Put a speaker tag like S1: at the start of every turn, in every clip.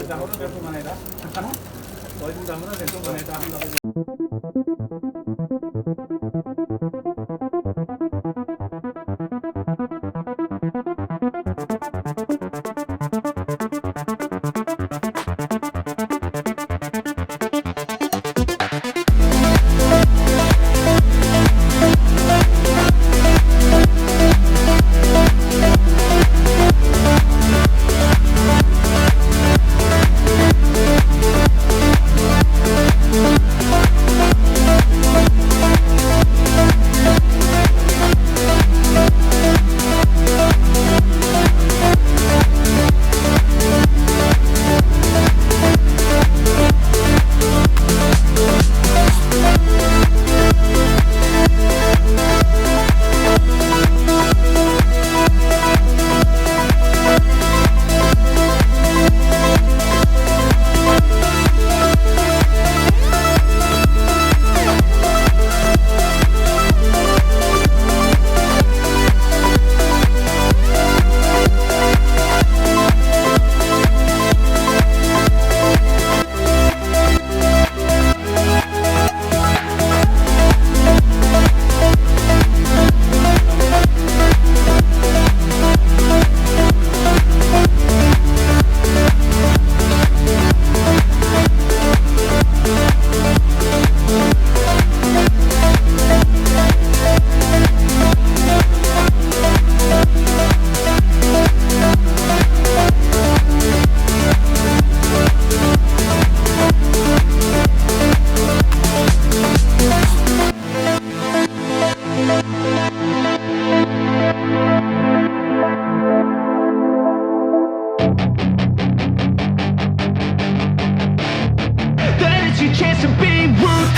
S1: Vámonos de tu manera. Vámonos de tu manera.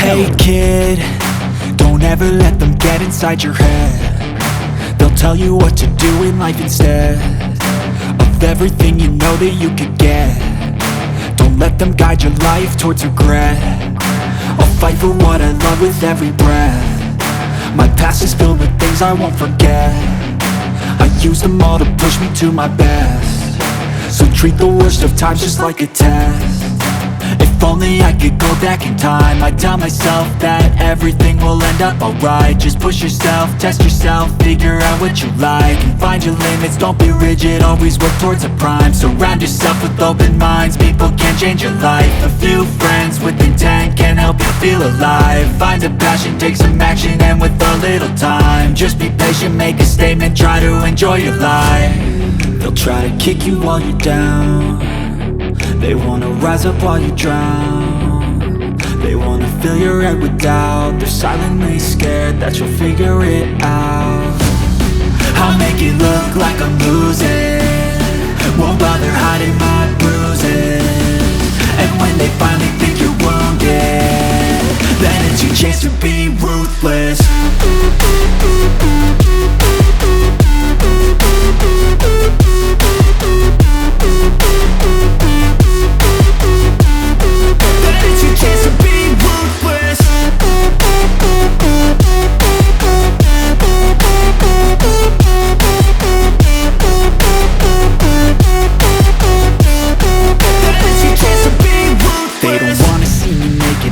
S2: Hey kid, don't ever let them get inside your head. They'll tell you what to do in life instead of everything you know that you could get. Don't let them guide your life towards regret. I'll fight for what I love with every breath. My past is filled with things I won't forget. I use them all to push me to my best. So treat the worst of times just like a test. If only I could go back in time, I'd tell myself that everything will end up alright. Just push yourself, test yourself, figure out what you like, and find your limits, don't be rigid, always work towards a prime. Surround yourself with open minds, people can change your life. A few friends with intent can help you feel alive. Find a passion, take some action, and with a little time, just be patient, make a statement, try to enjoy your life. They'll try to kick you while you're down. They wanna rise up while you drown. They wanna fill your head with doubt. They're silently scared that you'll figure it out. I'll make it look like I'm losing, won't bother hiding my bruises. And when they finally think you're wounded, then it's your chance to be ruthless.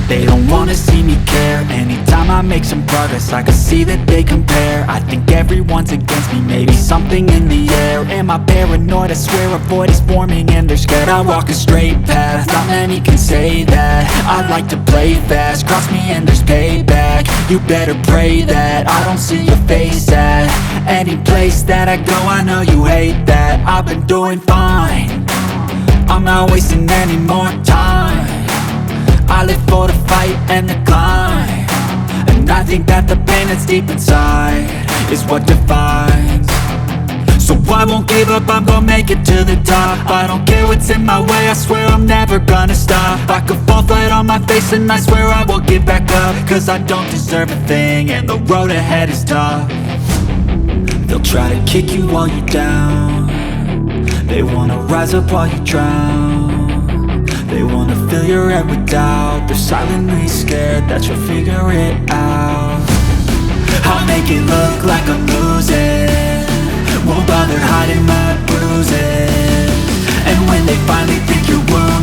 S2: They don't wanna see me care. Anytime I make some progress, I can see that they compare. I think everyone's against me, maybe something in the air. Am I paranoid? I swear a void is forming and they're scared I walk a straight path. Not many can say that. I like to play fast, cross me and there's payback. You better pray that I don't see your face at any place that I go. I know you hate that. I've been doing fine, I'm not wasting any more time. I live for the fight and the climb, and I think that the pain that's deep inside is what defines. So I won't give up, I'm gonna make it to the top. I don't care what's in my way, I swear I'm never gonna stop. I could fall flat on my face and I swear I will get back up, cause I don't deserve a thing and the road ahead is tough. They'll try to kick you while you're down. They wanna rise up while you drown. They wanna fill your head with doubt. They're silently scared that you'll figure it out. I'll make it look like I'm losing, won't bother hiding my bruises. And when they finally think you're wounded,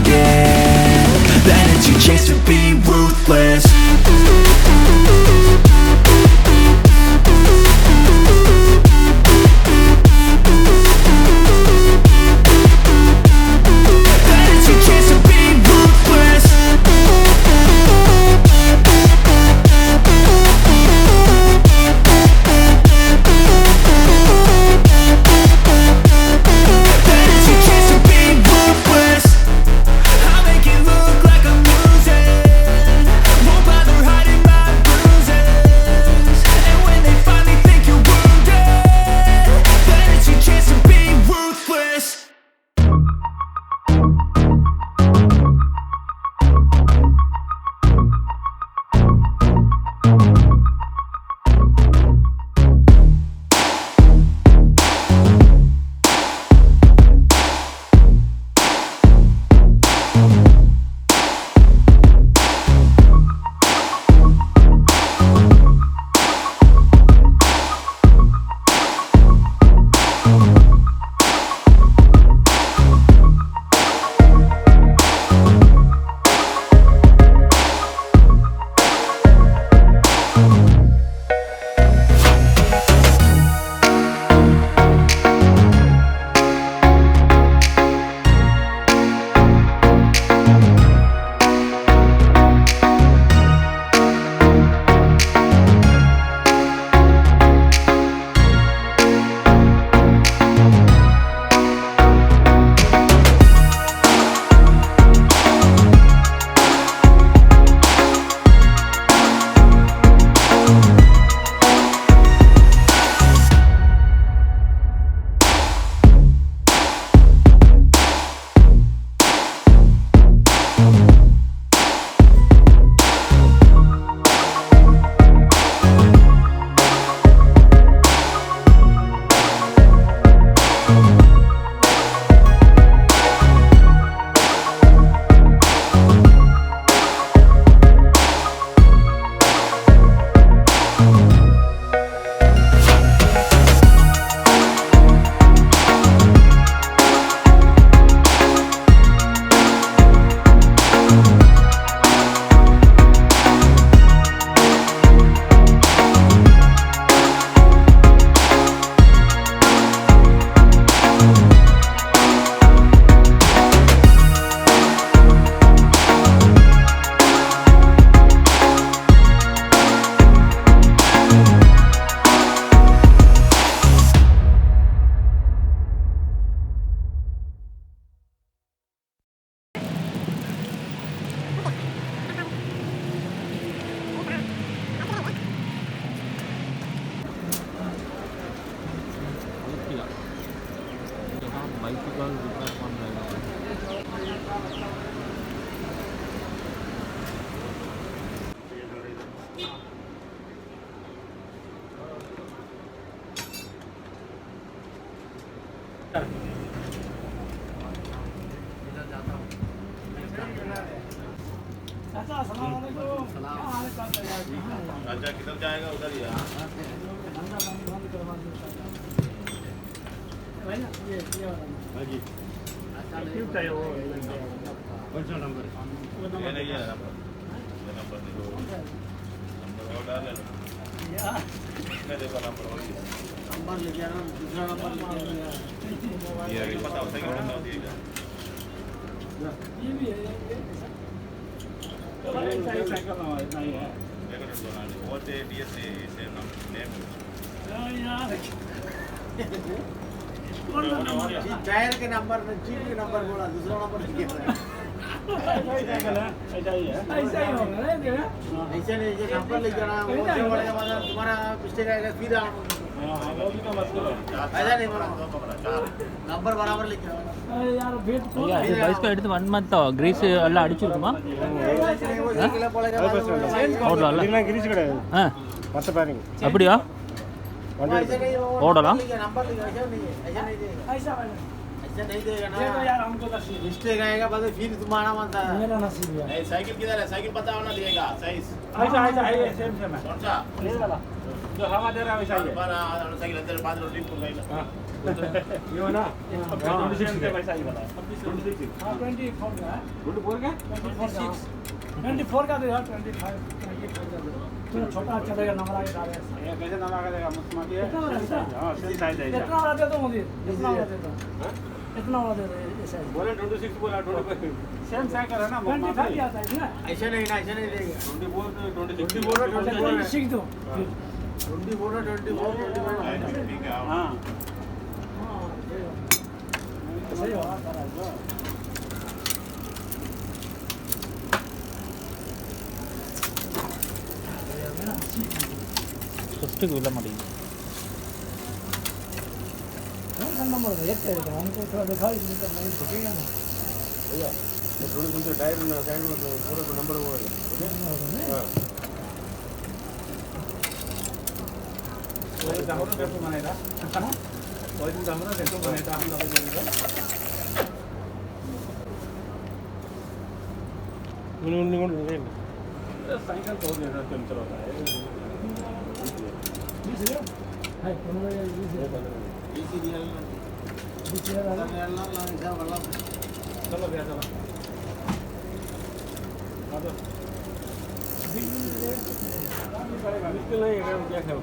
S3: अच्छा किधर जाएगा उधर ही
S1: क्यों चाहिए वो
S3: कौन सा number ये नहीं है नंबर ये नंबर नहीं नंबर और डाल लेना मैं देखो नंबर लिख ना दूसरा नंबर लिख ये पता होता है कि नंबर दिएगा
S1: ये भी है साइकिल नहीं है
S3: वो डीएसए सेम नेम
S1: यार
S4: टायर के नंबर में जीप के नंबर बोला दूसरा नंबर लिखा है
S1: ऐसा ही होगा ना
S4: ऐसे नहीं ये नंबर लिख जाना वो पड़ेगा मतलब तुम्हारा मिस्टेक आएगा फिर
S1: वो भी तो मसला है
S4: ऐसा नहीं बोला नंबर बराबर लिख जाओ
S1: यार वेट
S5: ஐயா இது பைஸ்க்கு எடுத்து 1 मंथ கிரீஸ் எல்லாம் அடிச்சிருக்குமா
S4: वो 1 किलो पड़ेगा
S5: ஓடலாம்
S1: இல்ல கிரீஸ் கிடையாது
S5: ஆ
S1: பத்த பாருங்க
S5: அப்படியா
S4: ऐसे नहीं वो
S5: ஓடலாம்
S4: नंबर लिख ऐसा नहीं देगा
S1: ऐसा
S4: ऐसा नहीं देगा ना
S1: देखो यार हमको नसीब
S4: मिस्टेक आएगा बाद में फिर तुम्हारा मानता है
S1: मेरा नसीब है
S3: नहीं साइकिल किधर है साइकिल बताओ ना दिएगा साइज
S1: ऐसा है सेम है
S3: कौन सा
S1: ये वाला जो हवा दे रहा है वैसा ही है
S3: बना साइकिल अंदर 5 रोटी को गई
S1: हां ये हो ना 26 के वैसा ही वाला 26 हां 24 का 24 का 24 का तो यार 25 थोड़ा छोटा चलेगा नंबर आगे डाले ये कैसे नंबर आगे देगा मुझसे मांगिए हां सही साइज है कितना वाला दे दो मुझे कितना वाला दे दो कितना वाला दे दो ये साइज बोले 26 बोला 25 सेम साइकिल है ना 25 आता है ना
S4: ऐसा नहीं ना ऐसा नहीं देगा
S1: 24 सीख दो
S4: 24
S3: ठीक है
S1: हां सही हो
S5: ஃபஸ்ட்டுக்கு விட மாட்டேங்குது
S1: नंबर देखते हैं हमको थोड़ा दिखाओ इसमें तो नहीं दिखेगा ना
S3: भैया थोड़ी तुमसे टायर ना साइड में पूरा नंबर वो है हां
S1: वो दामन कैसे बनेगा वो दामन कैसे बनेगा हम लोग देंगे उन्होंने साइकिल तो देना कम चलाता है हाय कौन है ये चलो भैया चलो मुश्किल नहीं है क्या खाओ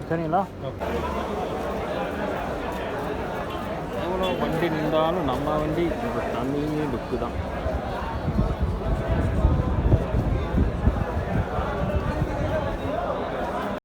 S5: சரிங்களா எவ்வளோ வண்டி நின்றாலும் நம்ம வண்டி தனி லுக்கு தான்